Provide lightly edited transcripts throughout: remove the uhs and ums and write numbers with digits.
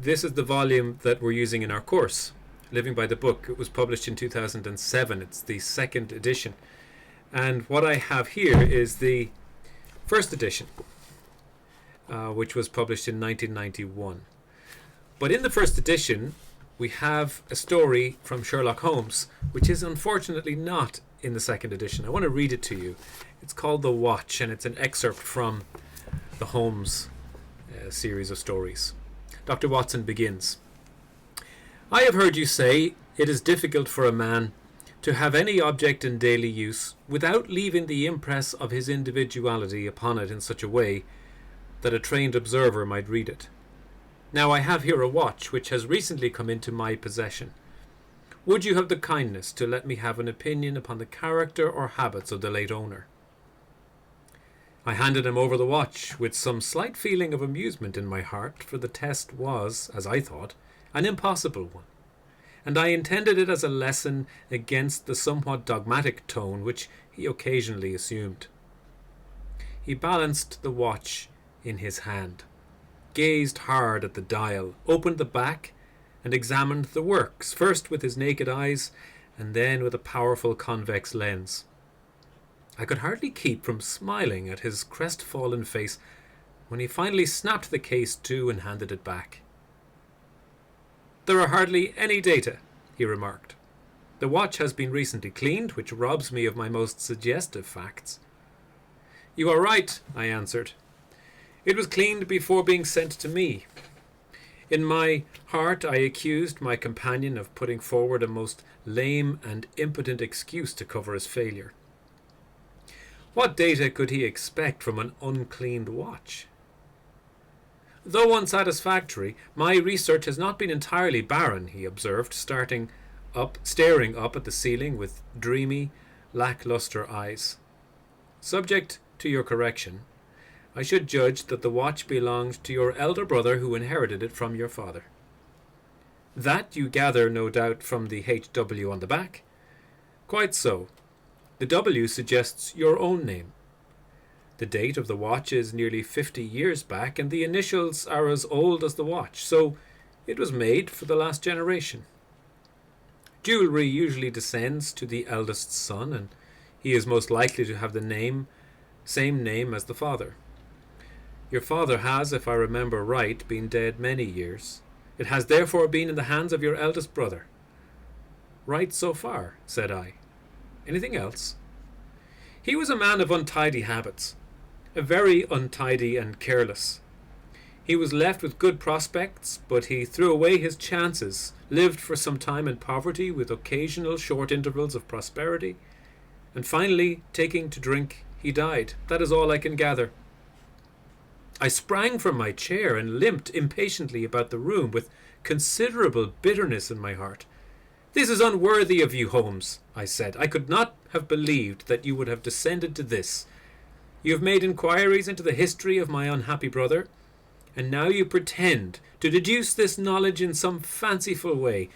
This is the volume that we're using in our course, Living by the Book. It was published in 2007. It's the second edition. And what I have here is the first edition, which was published in 1991. But in the first edition, we have a story from Sherlock Holmes, which is unfortunately not in the second edition. I want to read it to you. It's called The Watch, and it's an excerpt from the Holmes series of stories. Dr. Watson begins. I have heard you say it is difficult for a man to have any object in daily use without leaving the impress of his individuality upon it in such a way that a trained observer might read it. Now I have here a watch which has recently come into my possession. Would you have the kindness to let me have an opinion upon the character or habits of the late owner? I handed him over the watch with some slight feeling of amusement in my heart, for the test was, as I thought, an impossible one, and I intended it as a lesson against the somewhat dogmatic tone which he occasionally assumed. He balanced the watch in his hand, gazed hard at the dial, opened the back, and examined the works, first with his naked eyes, and then with a powerful convex lens. I could hardly keep from smiling at his crestfallen face when he finally snapped the case to and handed it back. There are hardly any data, he remarked. The watch has been recently cleaned, which robs me of my most suggestive facts. You are right, I answered. It was cleaned before being sent to me. In my heart I accused my companion of putting forward a most lame and impotent excuse to cover his failure. What data could he expect from an uncleaned watch? Though unsatisfactory, my research has not been entirely barren, he observed, staring up at the ceiling with dreamy, lacklustre eyes. Subject to your correction, I should judge that the watch belonged to your elder brother who inherited it from your father. That you gather, no doubt, from the HW on the back? Quite so. The W suggests your own name. The date of the watch is nearly 50 years back, and the initials are as old as the watch, so it was made for the last generation. Jewellery usually descends to the eldest son, and he is most likely to have the same name as the father. Your father has, if I remember right, been dead many years. It has therefore been in the hands of your eldest brother. Right so far, said I. Anything else? He was a man of untidy habits, very untidy and careless. He was left with good prospects, but he threw away his chances, lived for some time in poverty with occasional short intervals of prosperity, and finally, taking to drink, he died. That is all I can gather. I sprang from my chair and limped impatiently about the room with considerable bitterness in my heart. This is unworthy of you, Holmes, I said. I could not have believed that you would have descended to this. You have made inquiries into the history of my unhappy brother, and now you pretend to deduce this knowledge in some fanciful way.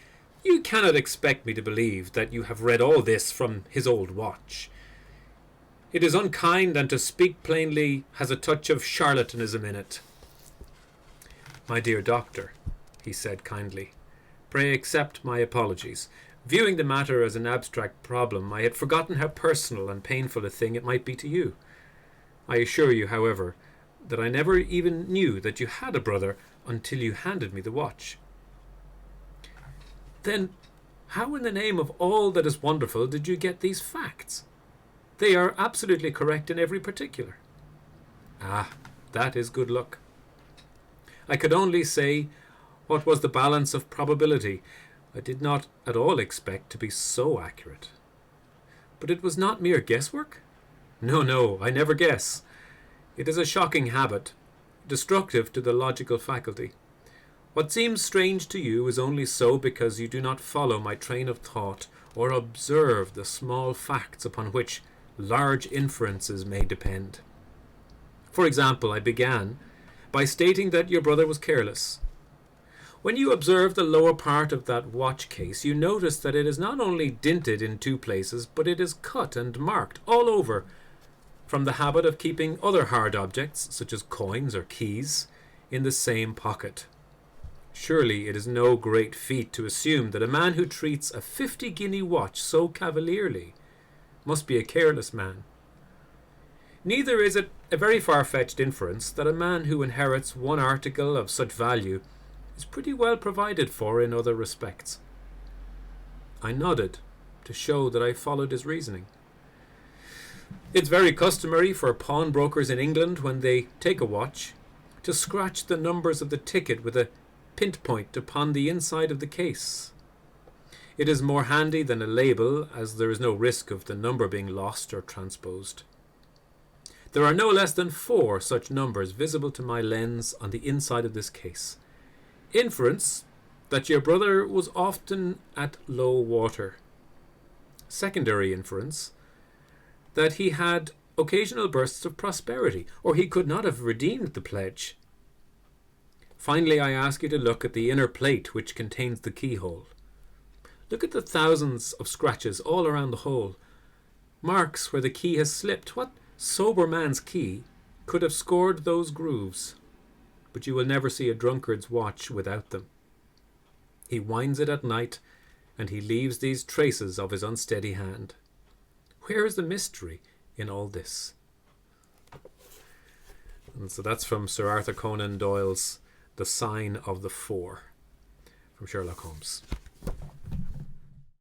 You cannot expect me to believe that you have read all this from his old watch. It is unkind, and to speak plainly, has a touch of charlatanism in it. My dear doctor, he said kindly, pray accept my apologies. Viewing the matter as an abstract problem, I had forgotten how personal and painful a thing it might be to you. I assure you, however, that I never even knew that you had a brother until you handed me the watch. Then, how in the name of all that is wonderful did you get these facts? They are absolutely correct in every particular. Ah, that is good luck. I could only say what was the balance of probability. I did not at all expect to be so accurate. But it was not mere guesswork? No, I never guess. It is a shocking habit, destructive to the logical faculty. What seems strange to you is only so because you do not follow my train of thought or observe the small facts upon which large inferences may depend. For example, I began by stating that your brother was careless. When you observe the lower part of that watch case, you notice that it is not only dinted in 2 places, but it is cut and marked all over from the habit of keeping other hard objects, such as coins or keys, in the same pocket. Surely it is no great feat to assume that a man who treats a 50-guinea watch so cavalierly must be a careless man. Neither is it a very far-fetched inference that a man who inherits one article of such value is pretty well provided for in other respects. I nodded to show that I followed his reasoning. It's very customary for pawnbrokers in England, when they take a watch, to scratch the numbers of the ticket with a pin-point upon the inside of the case. It is more handy than a label, as there is no risk of the number being lost or transposed. There are no less than 4 such numbers visible to my lens on the inside of this case. Inference that your brother was often at low water. Secondary inference that he had occasional bursts of prosperity, or he could not have redeemed the pledge. Finally, I ask you to look at the inner plate which contains the keyhole. Look at the thousands of scratches all around the hole, marks where the key has slipped. What sober man's key could have scored those grooves? But you will never see a drunkard's watch without them. He winds it at night, and he leaves these traces of his unsteady hand. Where is the mystery in all this? And so that's from Sir Arthur Conan Doyle's The Sign of the Four, from Sherlock Holmes.